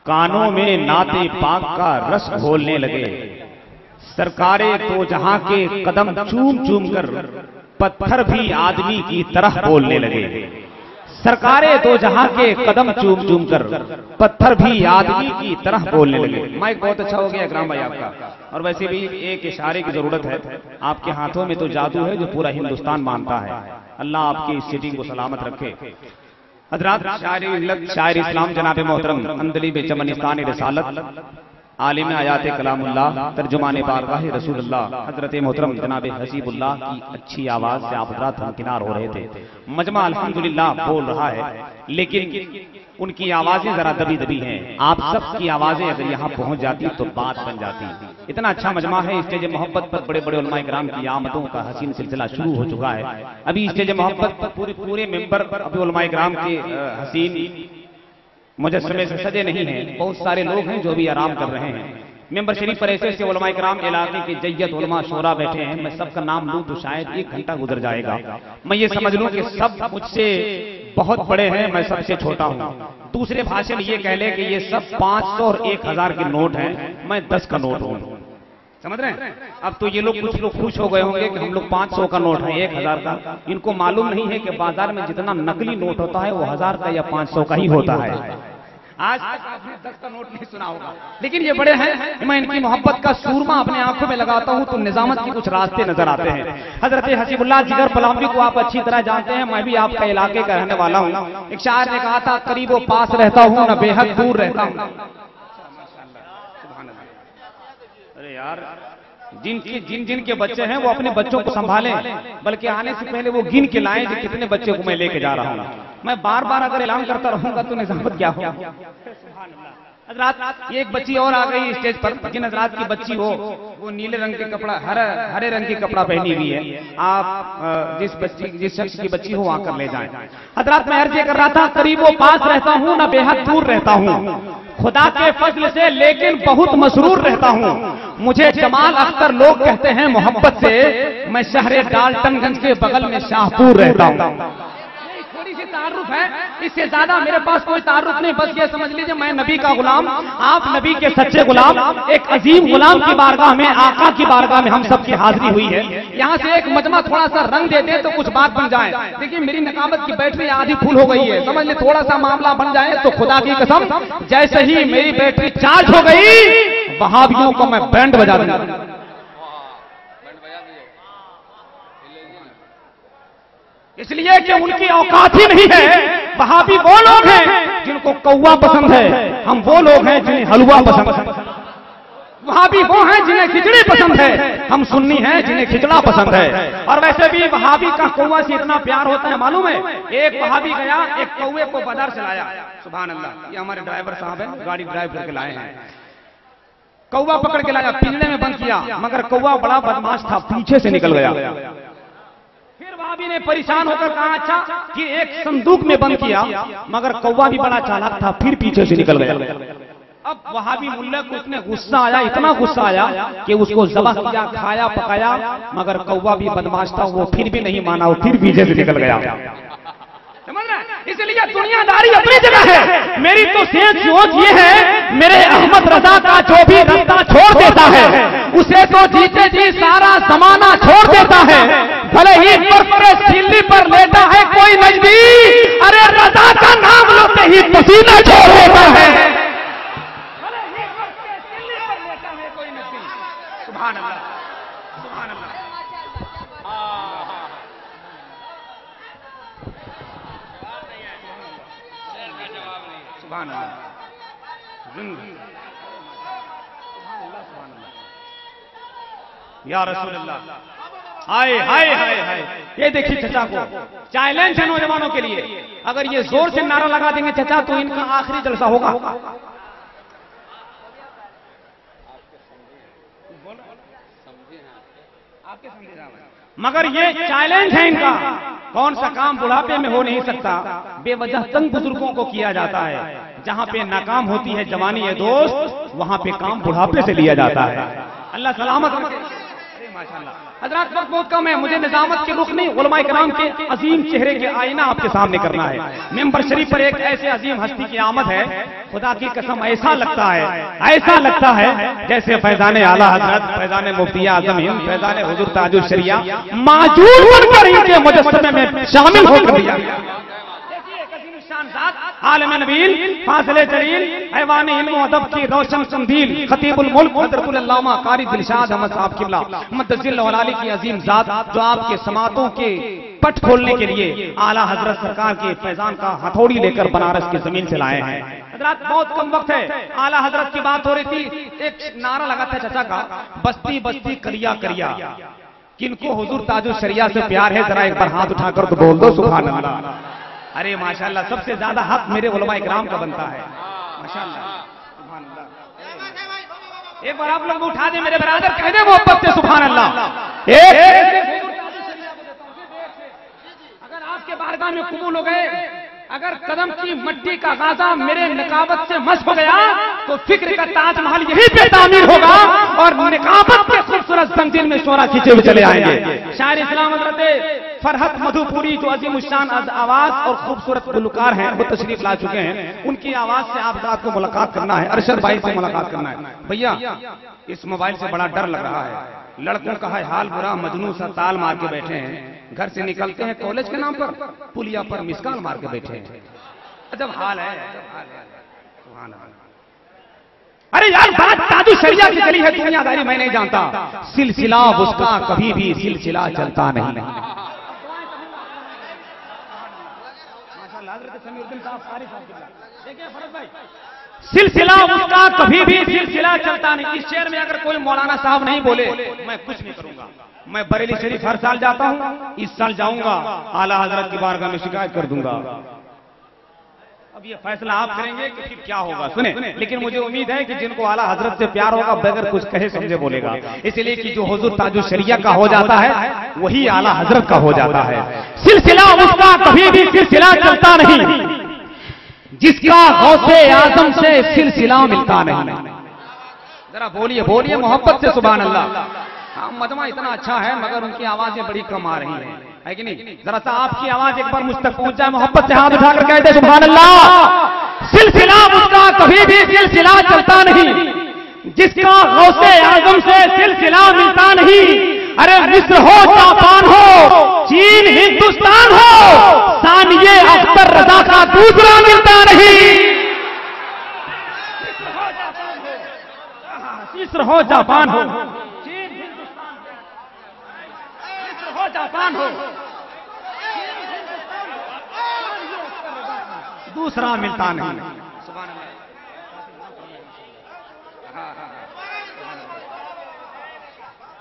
कानों में नाते पाक का रस घोलने लगे। सरकारे तो जहां के कदम चूम चूम कर पत्थर भी आदमी की तरह बोलने लगे। सरकारे तो जहां के कदम चूम चूम कर पत्थर भी आदमी की तरह बोलने लगे। माइक बहुत अच्छा हो गया इकराम भाई आपका। और वैसे भी एक इशारे की जरूरत है, आपके हाथों में तो जादू है जो पूरा हिंदुस्तान मानता है। अल्लाह आपकी इस सिटी को सलामत रखे। हजरात, शायर इस्लाम जनाब मोहतरम अंदलीब चमनिस्तान रिसालत आलिम आयात कलामुल्लाह तर्जुमाने बारगाह रसूलुल्लाह हजरत मोहतरम जनाब हसीबुल्लाह की अच्छी आवाज से आप हजरात हमकिनार हो रहे थे। मजमा अल्हम्दुलिल्लाह बोल रहा है, लेकिन उनकी आवाजें जरा दबी दबी हैं। आप सबकी आवाजें अगर यहाँ पहुंच जाती तो बात बन जाती। इतना अच्छा मजमा है। स्टेज मोहब्बत पर बड़े बड़े उलमाए किराम की आमदों का हसीन सिलसिला शुरू हो चुका है। अभी स्टेज मोहब्बत पर पूरे मेंबर अभी उलमाए किराम के हसीन मुजस्समे से सजे नहीं हैं। बहुत सारे लोग हैं जो भी आराम कर रहे हैं। मेंबर शरीफ पर ऐसे उलमाए किराम इलाके के जय्यद उलमा शोरा बैठे हैं। मैं सबका नाम लूं तो शायद 1 घंटा गुजर जाएगा। मैं ये समझ लूं कि सब मुझसे बहुत बड़े हैं, मैं सबसे छोटा हूं। दूसरे भाषण ये कह ले कि ये सब 500 और 1000 के नोट हैं, मैं 10 का नोट हूं। समझ रहे हैं? अब तो ये लोग कुछ लोग खुश हो गए होंगे कि हम लोग 500 का नोट है, 1000 का। इनको मालूम नहीं है कि बाजार में जितना नकली नोट होता है वो 1000 का या 500 का ही होता है। आज तक आपने 10 का नोट नहीं सुना होगा, लेकिन ये बड़े हैं। मैं इनकी मोहब्बत का सूरमा अपने आंखों में लगाता हूं तो निजामत के कुछ रास्ते नजर आते हैं। हजरत हसीबुल्लाह जिगर पलामवी को आप अच्छी तरह जानते हैं। मैं भी आपका इलाके का रहने वाला हूं। एक शायर ने कहा था, करीबो पास रहता हूं न बेहद दूर रहता हूं। अरे यार, जिन के बच्चे हैं वो अपने बच्चों को संभालें, बल्कि आने से पहले वो गिन के लाएं कि कितने बच्चे को मैं लेके जा रहा हूँ। मैं बार बार अगर ऐलान करता रहूंगा तो निजामत क्या होगा। हजरात, ये एक बच्ची और आ गई स्टेज पर। जिन हजरात की बच्ची हो वो नीले रंग के कपड़ा, हरे रंग की कपड़ा पहनी हुई है। आप जिस शख्स की बच्ची हो आकर ले जाएं। हजरात, मैं अर्ज कर रहा था, करीबो पास रहता हूँ न बेहद दूर रहता हूँ, खुदा के फजल से लेकिन बहुत मसरूर रहता हूँ। मुझे जमाल अख्तर लोग कहते हैं मोहब्बत से, मैं शहरे डाल्टनगंज के बगल में शाहपुर रहता हूँ। थोड़ी सी तारुफ है, इससे ज्यादा मेरे पास कोई तारुफ नहीं। बस ये समझ लीजिए मैं नबी का गुलाम, आप नबी के सच्चे गुलाम। एक अजीम गुलाम की बारगाह में, आका की बारगाह में हम सबकी हाजिरी हुई है। यहाँ से एक मजमा थोड़ा सा रंग दे दे तो कुछ बात बन जाए। देखिए मेरी नकामत की बैटरी आधी फुल हो गई है, समझ ले। थोड़ा सा मामला बन जाए तो खुदा की कसम, जैसे ही मेरी बैटरी चार्ज हो गई, वहाबियों को मैं बैंड बजा दूंगा। इसलिए कि उनकी औकात ही नहीं है। वहाबी वो लोग हैं जिनको कौवा पसंद है, हम वो लोग हैं जिन्हें हलवा पसंद है। वहाबी वो हैं जिन्हें खिचड़ी पसंद है, हम सुन्नी हैं जिन्हें खिचड़ा पसंद है। और वैसे भी वहाबी का कौवा से इतना प्यार होता है, मालूम है? एक वहाबी गया, एक कौवे को बाजार से लाया। सुभान अल्लाह, ये हमारे ड्राइवर साहब हैं, गाड़ी ड्राइव करके लाए हैं। कौवा पकड़ के लाया, पिंजरे में बंद किया, मगर कौवा बड़ा बदमाश था, पीछे से निकल गया। वहाबी ने परेशान होकर कहा, अच्छा कि एक संदूक में बंद किया, मगर कौवा भी बड़ा चालाक था, फिर पीछे से निकल गया। अब वहाबी मुल्ला को इतने गुस्सा आया, इतना गुस्सा आया कि उसको ज़बह किया, खाया पकाया, मगर कौवा भी बदमाश था, वो फिर भी नहीं माना, वो फिर पीछे से निकल गया। समझ रहे? इसलिए दुनियादारी अपनी जगह है। मेरी तो सोच ये है, मेरे अहमद रजा का जो भी रास्ता छोड़ देता है, उसे तो जीते जी सारा जमाना छोड़ देता है। भले ही सिल्ली पर लेटा है कोई नजदी, अरे रजा का नाम लेते ही पसीना छोड़ देता है। भले ही सिल्ली पर लेटा है कोई नजदी। सुभान अल्लाह, सुभान अल्लाह। सुभान अल्लाह। या रसूल अल्लाह, हाय हाय हाय हाय। ये देखिए चचा को, चैलेंज है नौजवानों के लिए। अगर ये जोर से नारा लगा देंगे चचा तो इनका आखिरी जलसा होगा। मगर ये चैलेंज है इनका। कौन सा काम बुढ़ापे में हो नहीं सकता, बेवजह तंग बुजुर्गों को किया जाता है। जहां पे नाकाम होती है जवानी है दोस्त, वहां पे काम बुढ़ापे से लिया जाता है। अल्लाह सलामत रखे। हजरात वक्त बहुत कम है, मुझे निजामत के रुख नहीं उलमाए किराम के अजीम चेहरे के आईना आपके सामने करना है। मेंबर शरीफ पर एक ऐसे अजीम हस्ती की आमद है, खुदा की कसम ऐसा लगता है जैसे फैजान आला हजरत, फैजान मुफ्ती आजम हिंद, फैजान हुजूर ताजुल शरिया माजूद बनकर इनके मुजस्समे में शामिल होकर दिया। आलम नबील फाज़िले जलील ऐवान इल्म अदब की रोशन कंदील खतीबुल मुल्क हज़रतुल अल्लामा कारी दिलशाद अहमद साहब किबला मुद्दसिल औलाली की अजीम जात, जो आपके समातों के पट खोलने के लिए आला हजरत सरकार के फैजान का हथौड़ी लेकर बनारस की जमीन से लाए हैं। हजरात बहुत कम वक्त है, आला हजरत की बात हो रही थी, एक नारा लगा था चाचा का, बस्ती बस्ती करिया करिया, किनको हुजूर ताजुल शरिया से प्यार है, जरा एक बार हाथ उठाकर तो बोल दो सुभान अल्लाह। अरे माशाल्लाह, सबसे ज्यादा हक मेरे उलमाए किराम का बनता है माशाल्लाह, सुभान अल्लाह। एक बार आप लोग उठा दे मेरे बरादर, कह दे मोहब्बत से सुभान अल्लाह। अगर आपके बारगाह में कबूल हो गए, अगर कदम की मट्टी का गाजा मेरे निकाबत से मस्क हो गया, तो फिक्र का ताजमहल यहीं पे तामीर होगा और निकाबत के खूबसूरत जंजीर में शोरा खींचे हुए चले आएंगे। शायर इस्लाम हज़रत फरहत मधुपुरी, जो अजीम शान आवाज और खूबसूरत गुलकार हैं, वो तशरीफ ला चुके हैं। उनकी आवाज से आप को मुलाकात करना है, अरशद भाई से मुलाकात करना है। भैया इस मोबाइल से बड़ा डर लग रहा है, लड़कों का है हाल बुरा, मजनू सा ताल मार के बैठे हैं, घर से निकलते हैं कॉलेज के नाम पर, पुलिया पर मिसकाल मार के बैठे हैं। अजब हाल है। अरे यार, बात ताजुल शरिया की चली है, दुनियादारी मैं नहीं जानता, सिलसिला उसका कभी भी सिलसिला चलता नहीं। सिलसिला उसका कभी भी सिलसिला चलता नहीं। इस शेर में अगर कोई मौलाना साहब नहीं बोले, मैं कुछ नहीं करूंगा। मैं बरेली शरीफ हर साल जाता हूं, इस साल जाऊंगा, आला हजरत की बारगाह में शिकायत कर दूंगा। अब ये फैसला आप करेंगे कि फिर क्या होगा, सुने। लेकिन मुझे उम्मीद है कि जिनको आला हजरत से प्यार होगा, बगैर कुछ कहे समझे बोलेगा, इसलिए कि जो हुजूर ताजुल शरिया का हो जाता है वही आला हजरत का हो जाता है। सिलसिला उसका कभी भी सिलसिला चलता नहीं, जिसका गौसे आजम से सिलसिला मिलता नहीं। जरा बोलिए बोलिए मोहब्बत से सुभान अल्लाह। मजमा इतना अच्छा है मगर उनकी आवाजें बड़ी कम आ रही है कि नहीं? जरा सा आपकी आवाज एक बार मुझ तक पहुंच जाए, मोहब्बत से हाथ उठाकर कहते सुभान अल्लाह। सिलसिला उसका कभी भी सिलसिला चलता नहीं, जिसका गौसे आजम से सिलसिला मिलता नहीं। अरे मिस्र हो, जापान हो, चीन हिंदुस्तान हो, सानिये अख्तर रजा का दूसरा मिलता नहीं। मिस्र हो, जापान हो, चीन हिंदुस्तान हो, मिस्र हो, जापान हो, दूसरा मिलता नहीं।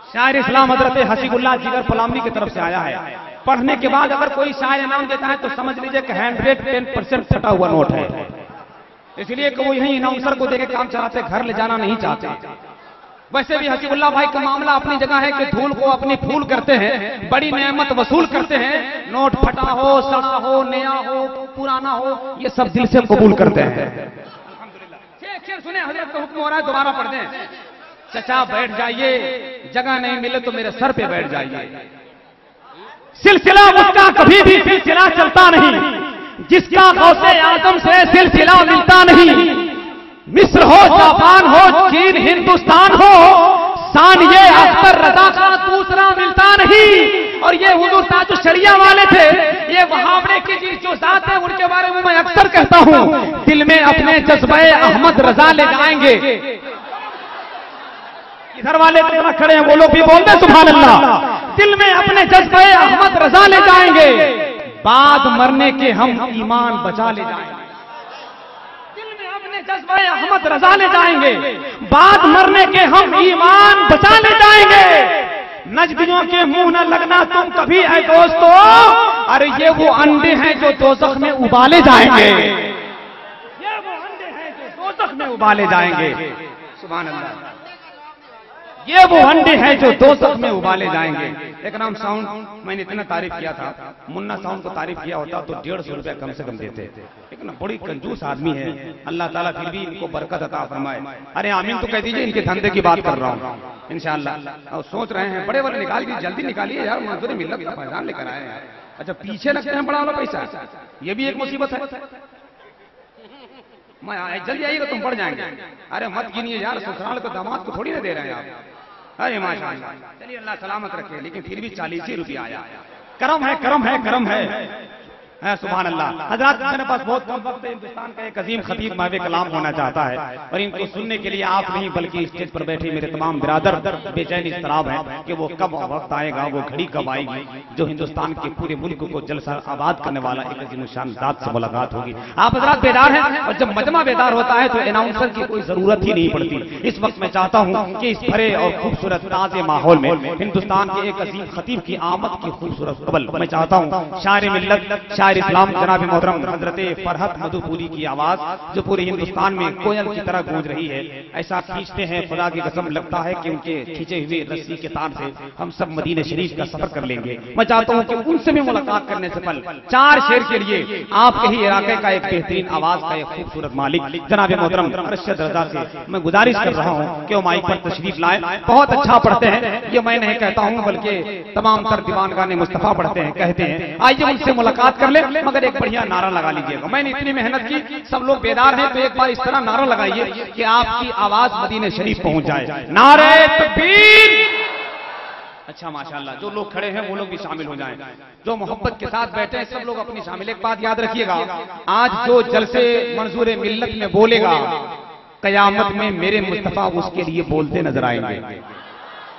शायर इस्लाम हजरत हसीबुल्लाह जिगर फलामनी की तरफ से आया है। पढ़ने के बाद अगर कोई शायर इनाम देता है तो समझ लीजिए कि 110% फटा हुआ नोट है। इसलिए कि वो यही अनाउंसर को देके काम चलाते, घर ले जाना नहीं चाहते। वैसे भी हसीबुल्लाह भाई का मामला अपनी जगह है कि धूल को अपनी फूल करते हैं, बड़ी नेमत वसूल करते हैं। नोट फटा हो, सड़ा हो, नया हो, पुराना हो, ये सब दिल से कबूल करते हैं। शेर सुने, हजरत का हुक्म हो रहा है, दोबारा पढ़ दें। चचा बैठ जाइए, जगह नहीं मिले तो मेरे सर पे बैठ जाइए। सिलसिला उसका कभी भी सिलसिला चलता नहीं, जिसका गौसे आजम से सिलसिला मिलता नहीं। मिस्र हो, जापान हो, चीन हिंदुस्तान हो, सानिये अख्तर रजा का दूसरा मिलता नहीं। और ये हुजूर ताजुल शरिया वाले थे, ये वहाबड़े की जो जात है उनके बारे में मैं अक्सर कहता हूं, दिल में अपने जज्बे अहमद रजा ले जाएंगे। इधर वाले तो खड़े हैं, वो लोग भी बोलते हैं सुभान अल्लाह। दिल में अपने जज्बे अहमद रजा ले जाएंगे, बाद मरने के हम ईमान बचा ले जाएंगे। दिल में अपने जज्बे अहमद रजा ले जाएंगे, बाद मरने के हम ईमान बचा ले जाएंगे। नजदियों के मुंह न लगना तुम कभी है दोस्तों, अरे ये वो अंडे हैं जो दोज़ख में उबाले जाएंगे। ये वो अंडे हैं जो दोज़ख में उबाले जाएंगे। सुभान अल्लाह। ये वो अंडे हैं जो दोज़ख में उबाले जाएंगे। एक नाम साउंड, मैंने इतना तारीफ किया था, मुन्ना साउंड को तारीफ किया होता तो 150 रुपया कम से कम देते। एक ना बड़ी कंजूस आदमी है, अल्लाह ताला फिर भी इनको बरकत अता फरमाए। अरे आमीन तो कह दीजिए, इनके धंधे की बात कर रहा हूँ इंशाअल्लाह। और सोच रहे हैं बड़े बड़े निकाल दीजिए, जल्दी निकालिए यार, मजदूरी मिलत का फैजान लेकर आए हैं। अच्छा पीछे लगते हैं बड़ा वाला पैसा, ये भी एक मुसीबत है। मैं जल्दी आइएगा, तुम पड़ जाएंगे। अरे मत गिनिए यार, ससुराल को दामाद को थोड़ी ना दे रहे हैं आप। अरे माशाअल्लाह, चलिए अल्लाह सलामत रखे, लेकिन फिर भी 40 ही रुपया आया। करम है, करम है, करम है। सुभान अल्लाह। हजरात मेरे पास बहुत कम वक्त है, हिंदुस्तान का एक अजीम खतीब महवे कलाम होना चाहता है और इनको सुनने के लिए आप नहीं बल्कि स्टेज पर बैठे मेरे तमाम बिरादर बेचैन इस्तराब हैं कि वो कब वक्त आएगा, वो घड़ी कब आएगी जो हिंदुस्तान के पूरे मुल्क को जलसा आबाद करने वाला एक अजीम शान ज़ात से मुलाकात होगी। आप हजरात बेदार हैं, और जब मजमा बेदार होता है तो अनाउंसर की कोई जरूरत ही नहीं पड़ती। इस वक्त मैं चाहता हूँ कि इस भरे और खूबसूरत ताजे माहौल में हिंदुस्तान के एक अजीम खतीब की आमद की खूबसूरत कबल मैं चाहता हूँ शायर मिल्लत शायर इस्लाम जनाब मोहतरम हजरत फरहत मधुपुरी की आवाज जो पूरे हिंदुस्तान में कोयल की तरह गूंज रही है, ऐसा खींचते हैं खुदा की कसम लगता है कि उनके खींचे हुए रस्सी के तार से हम सब मदीने शरीफ का सफर कर लेंगे। मैं चाहता हूँ कि उनसे भी मुलाकात करने से पहले 4 शेर के लिए आपके ही इलाके का एक बेहतरीन आवाज का एक खूबसूरत मालिक जनाब मोहतरम अरशद रजा से मैं गुजारिश कर रहा हूँ कि वो माइक पर तशरीफ लाए। बहुत अच्छा पढ़ते हैं, ये मैं नहीं कहता हूँ बल्कि तमाम तर दीवानगाने मुस्तफा पढ़ते हैं, कहते हैं। आइए उनसे मुलाकात कर ले, मगर एक बढ़िया नारा लगा लीजिएगा। मैंने इतनी मेहनत की, सब लोग बेदार हैं, तो एक बार इस तरह नारा लगाइए कि आपकी आवाज मदीने शरीफ पहुंच जाए। नारे तकबीर। अच्छा माशाअल्लाह, जो लोग खड़े हैं वो लोग भी शामिल हो जाएं, जो मोहब्बत के साथ बैठे हैं सब लोग अपनी शामिल। एक बात याद रखिएगा, आज जो जलसे मंजूर मिल्लत में बोलेगा कयामत में मेरे मुस्तफा उसके लिए बोलते नजर आएंगे।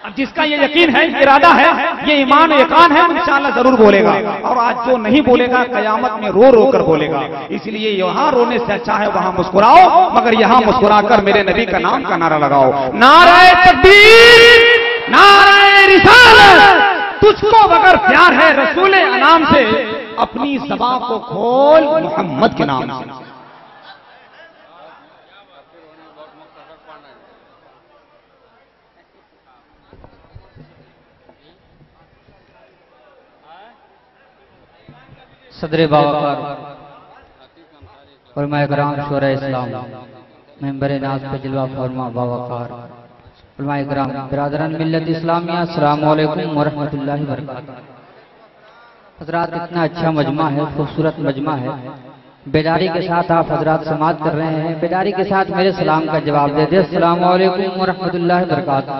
अब जिसका ये यकीन है, इरादा है, ये ईमान यकान है, इंशाअल्लाह जरूर बोलेगा। और आज जो नहीं बोलेगा कयामत में रो रो कर बोलेगा। इसलिए यहाँ रोने से अच्छा है वहां मुस्कुराओ, मगर यहाँ मुस्कुराकर मेरे नबी का नाम का नारा लगाओ। नारे तकबीर, नारे रिसालत, तुझको बगैर प्यार है रसूल अनाम से, अपनी ज़बान को खोल मोहम्मद के नाम से। सदर बावकार और मायकराम शोरा इस्लाम मेंबर नाज पे जलवा फरमा बावकार और मायकराम बिरादरान मिल्लत इस्लामिया अस्सलाम वालेकुम व रहमतुल्लाहि व बरकातहू। हजरात इतना अच्छा मजमा है, खूबसूरत मजमा है। बेदारी के साथ आप हजरात समात कर रहे हैं, बेदारी के साथ मेरे सलाम का जवाब दे दे। अस्सलाम वालेकुम व रहमतुल्लाहि व बरकातहू।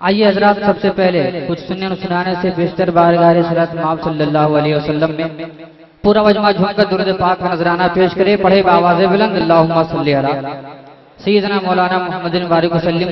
आइए हजरात, सबसे पहले कुछ सुनने और सुनाने से बेशतर बारगाह सलात माफ सल्लल्लाहु अलैहि वसल्लम में पूरा मजमा झुमकर दुरूद पाक का नजराना पेश करे। पढ़े बावाज़े बुलंद अल्लाहुम्मा सल्ली अला सय्यिदना मौलाना मुहम्मदिन वारिक वसल्लम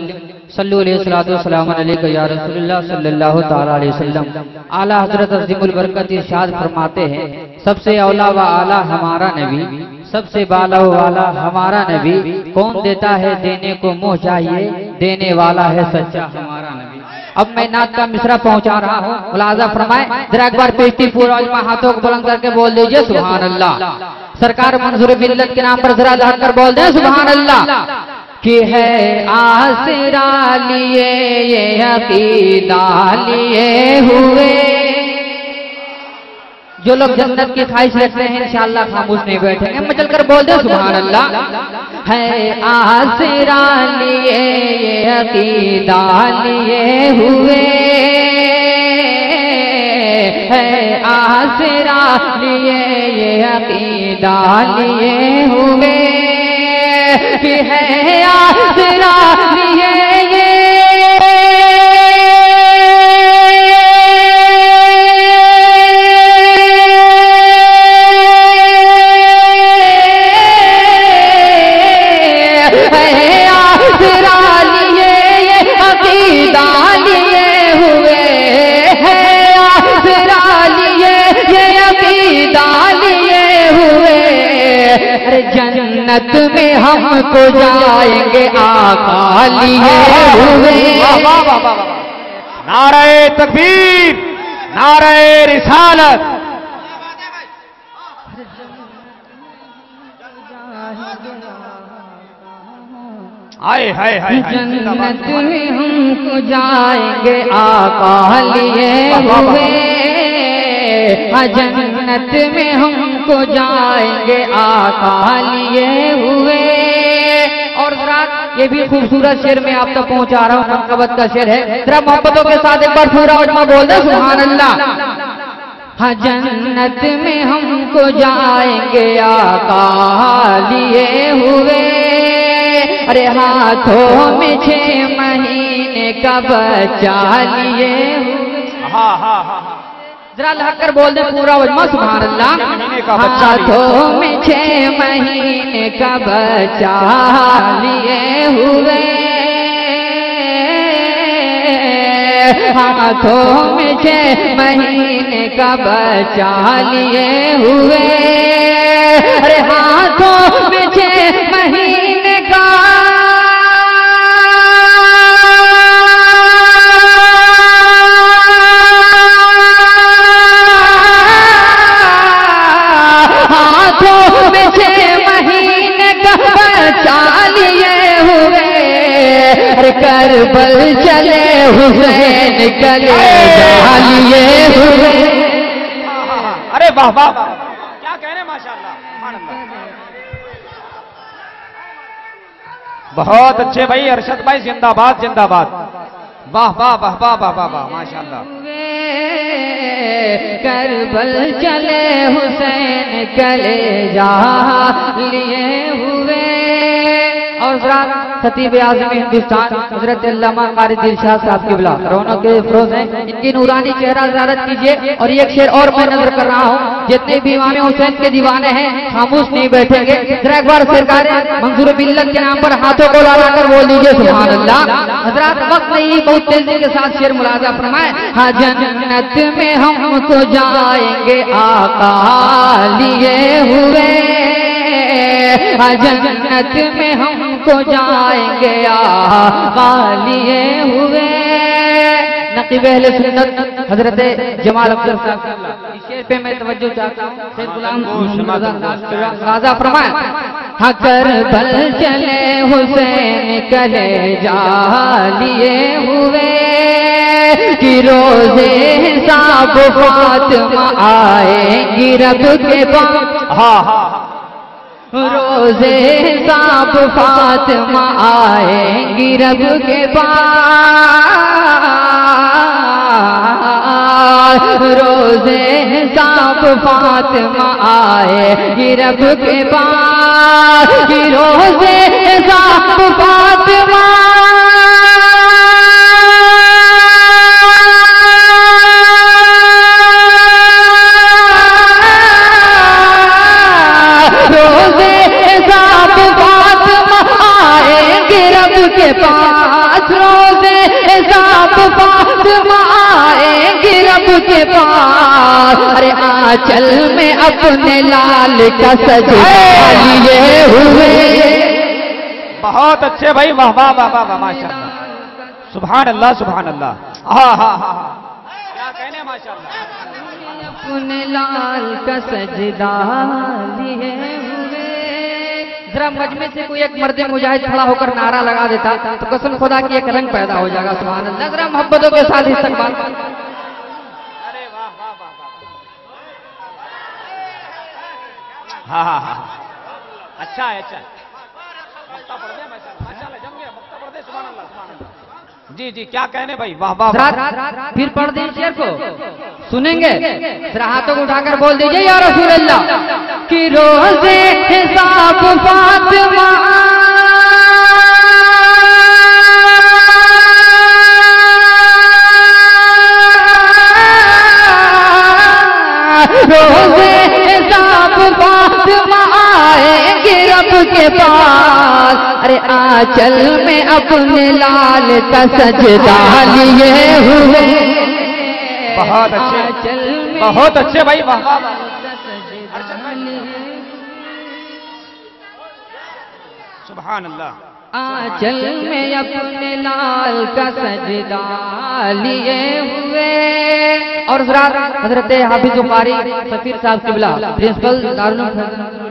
सल्लु अलैहि सलातु वस्सलाम अलैका या रसूलुल्लाह सल्लल्लाहु तआला अलैहि वसल्लम। आला हजरत अज़ीमुल बरकत इरशाद फरमाते हैं, सबसे औला व आला हमारा नबी, सबसे बाला वाला हमारा नबी, कौन देता है देने को मुँह चाहिए, देने वाला है सच्चा हमारा नबी। अब मैं नात का मिसरा पहुंचा रहा हूँ, मुलाजा फरमाए। जरा एक बार पेशती पूरा हाथों को बुलंद करके बोल दीजिए सुभान अल्लाह। सरकार मंजूर मिल्लत के नाम पर जरा धड़कर बोल दें सुभान अल्लाह। कि है आसरा लिए ये अकीदा लिए हुए, जो लोग जन्नत की ख्वाहिश रखते हैं इंशाअल्लाह खामोश नहीं बैठेंगे, मचल कर बोल दे सुभान अल्लाह। है आसरा लिए ये अकीदा लिए हुए, है आसरा लिए ये अकीदा लिए हुए, कि है आसरा लिए ये जन्नत में हमको जाएंगे आका लिए हुए। नारे तकबीर, नारे रिसालत। आए हाय हाय जन्नत में हमको जाएंगे आका लिए हुए, जन्नत में हमको जाएंगे आका लिए हुए। और रात ये भी खूबसूरत शेर में आप तक पहुंचा रहा हूँ, मनकबत का शेर है, जरा मोहब्बतों के साथ एक बार पूरा मजमा बोल दे सुभान अल्लाह। हाँ जन्नत में हमको जाएंगे आका लिए हुए, अरे हाथों में 6 महीने का बच्चा लिए हुए। हाँ हाँ हाँ जरा लहकर बोल दे पूरा मजमा सुभान अल्लाह। हाथों में 6 महीने का बच्चा लिए हुए, हाथों में 6 महीने का बच्चा लिए हुए, अरे हाथों में 6 महीने का करबल चले हुसैन कले लिए हुए। अरे वाह वाह क्या कह रहे हैं माशाअल्लाह, बहुत अच्छे भाई अरशद भाई, जिंदाबाद जिंदाबाद, वाह वाह वाह वाह वाह वाह वाह माशाअल्लाह। करबल चले हुसैन कले लिए हुए। और खतीब आज़म हिंदुस्तान हजरत अल्लामा क़ारी दिलशाद साहब किबला रौनक के फरोज हैं, इनकी नूरानी चेहरा ज़ियारत कीजिए। और एक शेर और मैं नजर कर रहा हूँ, जितने भी इमाम हुसैन के दीवाने हैं खामोश नहीं बैठेंगे, जरा एक बार सरकार मंजूर बिल्लत के नाम पर हाथों को लगा कर बोल दीजिए सुभान अल्लाह। हजरात वक्त नहीं, बहुत तेजी के साथ शेर मुलाजा फरमाए। हाँ जन्नत में हमको जाएंगे आका लिए हुए, जन्नत में हमको जाएंगे आका लिए हुए। नकीब अहले सुन्नत हजरत जमाल अख्तर साहब इस शेर पे मैं तवज्जो चाहता हूँ, शेख गुलाम राजा फरमाए। हाँ करबल चले हुसैन कले लिए हुए, कि रोज़े हिसाब फातिमा आएंगी रब के पास। हाँ हाँ रोज़े हिसाब फातिमा आएंगी रब के पास, रोज़े हिसाब फातिमा आएंगी रब के पास, कि रोज़े हिसाब फातिमा के पास, रोज़े हिसाब फातिमा आएंगे रब के पास। अरे आंचल में अपने लाल का सजदा लिए हुए। बहुत अच्छे भाई, वाह वाह वाह वाह माशाअल्लाह, सुभान अल्लाह सुभान अल्लाह। हाँ हाँ हाँ क्या कहने माशाअल्लाह। अपने लाल का सजदा लिए हुए। जरा मजमे से कोई एक मर्द मुजाहिद खड़ा होकर नारा लगा देता तो कसम खुदा की एक रंग पैदा हो जाएगा सुभान अल्लाह। जरा मोहब्बतों के साथ इस्तकबाल। अरे वाह वाह वाह वाह, हाँ हाँ हाँ अच्छा है अच्छा है, मक्ता पढ़ दे माशाअल्लाह, जम गया मक्ता पढ़ दे सुभान अल्लाह सुभान अल्लाह। जी जी क्या कहने भाई, वाह वाह वाह। फिर पढ़ दें शेर को, सुनेंगे जरा हाथों को उठाकर बोल दीजिए या रसूल अल्लाह। कि रोज़े हिसाब फातिमा रोज़े हिसाब फातिमा आएंगे रब के पास। अरे आंचल में अपने लाल का सजदा लिए हुए। बहुत अच्छे बहुत अच्छे भाई, वाह वाह। सुभान अल्लाह। आंचल में अपने लाल का सजदा लिए हुए। और हजरत हाफिज कारी सफीर साहब किबला प्रिंसिपल दारुल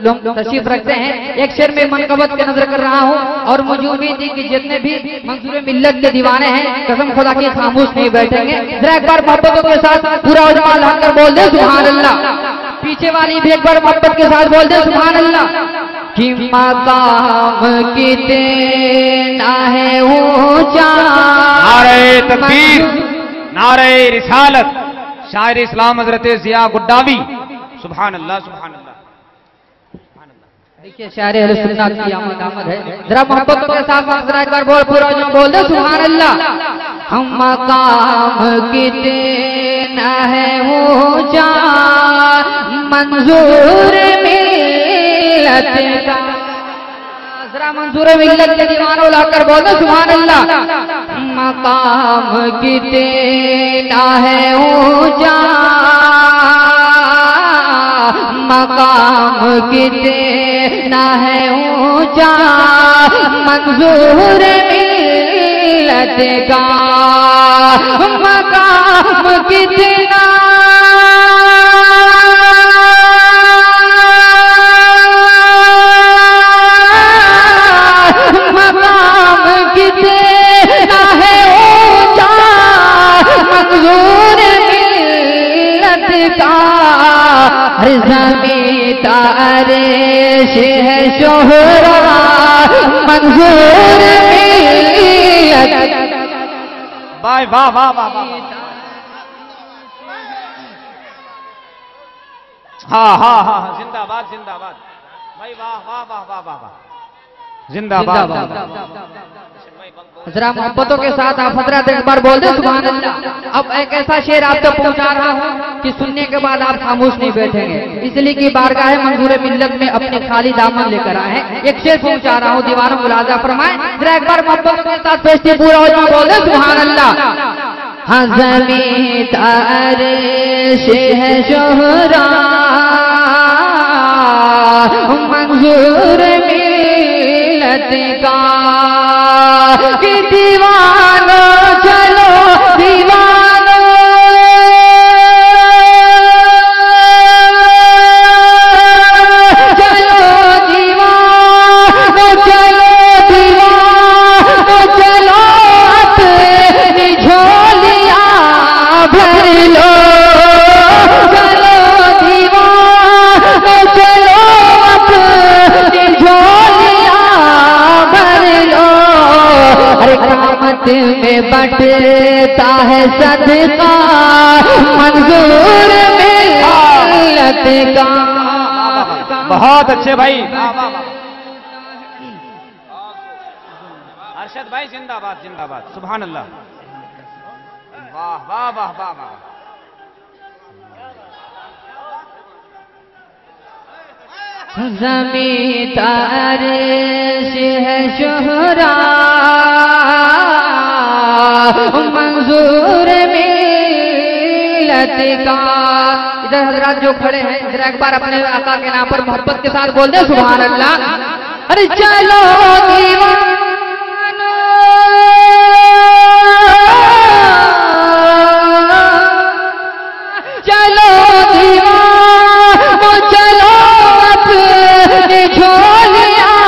लोग तशरीफ रखते हैं। एक शेर में मनकबत के नजर कर रहा हूँ और मुझे उम्मीद है कि जितने भी मंसूर मिल्लत के दीवाने हैं कसम खुदा की खामोश नहीं बैठेंगे। जरा एक बार मोहब्बतों के साथ पूरा उजमा लाकर बोल दे सुभान अल्लाह। पीछे वाली भी एक बार मोहब्बत के साथ बोल दे सुभान अल्लाह। कि मकाम कितना है ऊंचा, नारे तकबीर, नारे रिसालत, शायर इस्लाम हजरत जिया गुड्डावी। सुभान अल्लाह, सुभान अल्लाह। देखिए शायर अहले सुन्नत की आमद है। जरा मोहब्बतों के साथ जरा एक बार बोल पूरा जो बोल दे सुभान अल्लाह। हम मकाम कितना है ऊंचा, मंजूर मिल्लत का। जरा मंजूर मिल्लत के दीवानों लाकर बोल दे सुभान अल्लाह। मकाम कितना है ऊंचा, मकाम कितना है ऊंचा, मंजूर मिल्लत का। मकाम कितना ज़मीं तारिश है शोहरा, मंजूर मिल्लत। वाह वाह वाह वाह। हाँ हाँ हाँ, जिंदाबाद जिंदाबाद भाई, वाह वाह वाह वाह वाह वाह, जिंदाबाद। जरा मोहब्बतों के साथ आप हजरत एक बार बोल दे सुभान अल्लाह। अब एक ऐसा शेर आप तक पहुंचा रहा हूँ कि सुनने के बाद आप खामोश नहीं बैठेंगे, इसलिए कि बारगाह मंजूर मिल्लत में अपने खाली दामन लेकर आए हैं। एक शेर पहुंचा रहा हूँ, दीवारों मुलाजा फरमाए। जरा एक बार मोहब्बतों के साथ पेश पूरा हो जाए, बोल दे सुभान अल्लाह। हाँ ज़मीं तारिश है शोहरा, मंजूर मिल्लत का। कि दीवानो चलो दीवानो, चलो दीवानो, चलो दीवानो, चलो अपनी झोलियां भर लो। चलो दीवानो, चलो अपनी झोलियां भर लो। अरे क़यामत में बंटता है सदका, मंजूर मिल्लत का। बहुत अच्छे भाई, अरशद भाई जिंदाबाद जिंदाबाद, सुभान अल्लाह। वाह वाह वाह वाह वाह। ज़मीं तारिश है शोहरा, मंजूर मिल्लत का। इधर हजरात जो खड़े हैं जरा एक बार अपने आका के नाम पर मोहब्बत के साथ बोल दे सुभान अल्लाह। अरे चलो दीवानो, चलो दीवानो, चलो अपनी झोलियां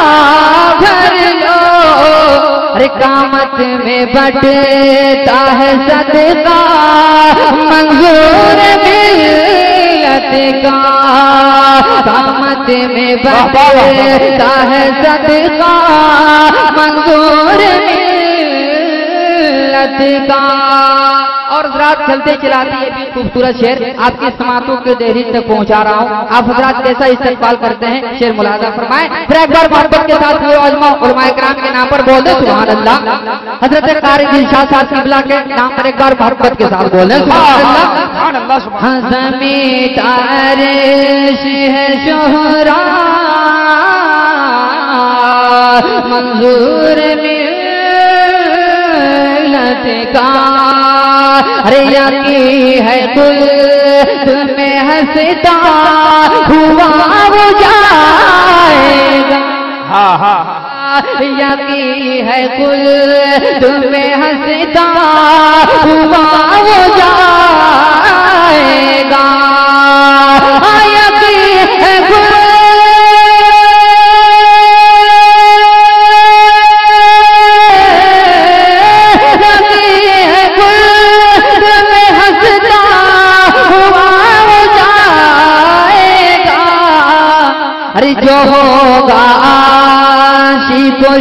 भर लो। अरे क़यामत में बंटता है सदका, मंजूर मिल्लत का। क़यामत में बंटता है सदका, मंजूर मिल्लत का। और रात चलते चलाते ये भी खूबसूरत शेर आपकी समातों के देहरीज तक पहुंचा रहा हूँ। आप हजरात कैसा इस्तेमाल करते हैं शेर मुलाजा फरमाए। फिर एक बार मोहब्बत के साथ उलमाए किराम के नाम पर बोल दे सुभान अल्लाह। हजरत कारी दिलशाद साहब क़िबला के नाम पर एक बार मोहब्बत के साथ बोल दे सुभान अल्लाह। ज़मीं तारिश है शोहरा, मंजूर मिल्लत का। अरे यकी है कुल तुम्हें हंसता हुआ वो जाएगा। हाँ हाँ, यकी है कुल तुम्हें हंसता हुआ वो जाएगा। यकी है कुल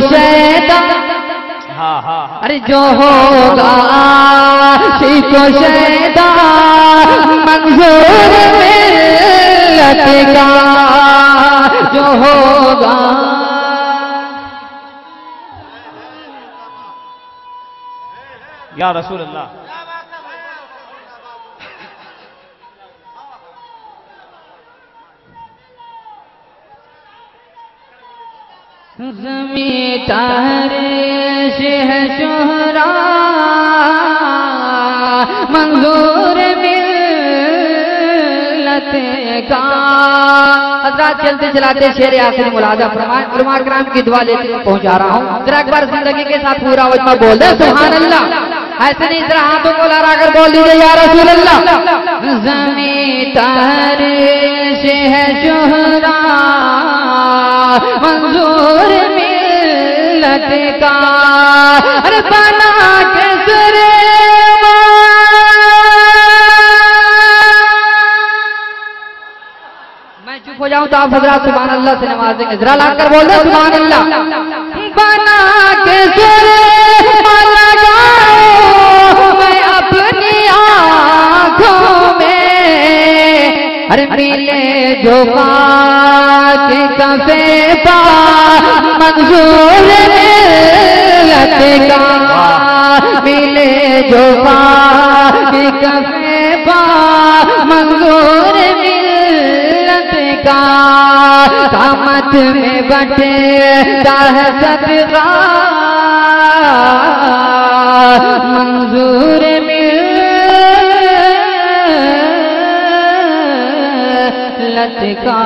शैदा, हाँ हाँ अरे जो होगा आशिको शैदा मंजूर मिल्लत का, जो होगा या रसूल अल्लाह। ज़मीं तारिश है शोहरा मंजूर मिल्लत का। हज़रात चलते चलाते शेर आखिरी मुलाजा फरमाए, उलमा किराम की दुआ लेते हुए पहुंचा रहा हूँ। जरा एक बार जिंदगी के साथ पूरा वजमा बोल दे सुभान अल्लाह। ऐसे नहीं, जरा हाथों को लहरा कर बोल दीजिए या रसूल अल्लाह। ज़मीं तारिश है शोहरा मंजूर मिल्लत का, अरे बना के सुरे मैं चुप हो जाऊं तो आप हजरात सुभान अल्लाह से नवाजेंगे। जरा लाकर बोल दो सुभान अल्लाह। बना के सुरे लगाओ मैं अपनी आंखों में, अरे मिले जो पाक कफे पा मंजूर मिल्लत का, मिले जो पाक कफे पा मंजूर मिल्लत का, कामत में बटेगा है सदका मंजूर मिल्लत का।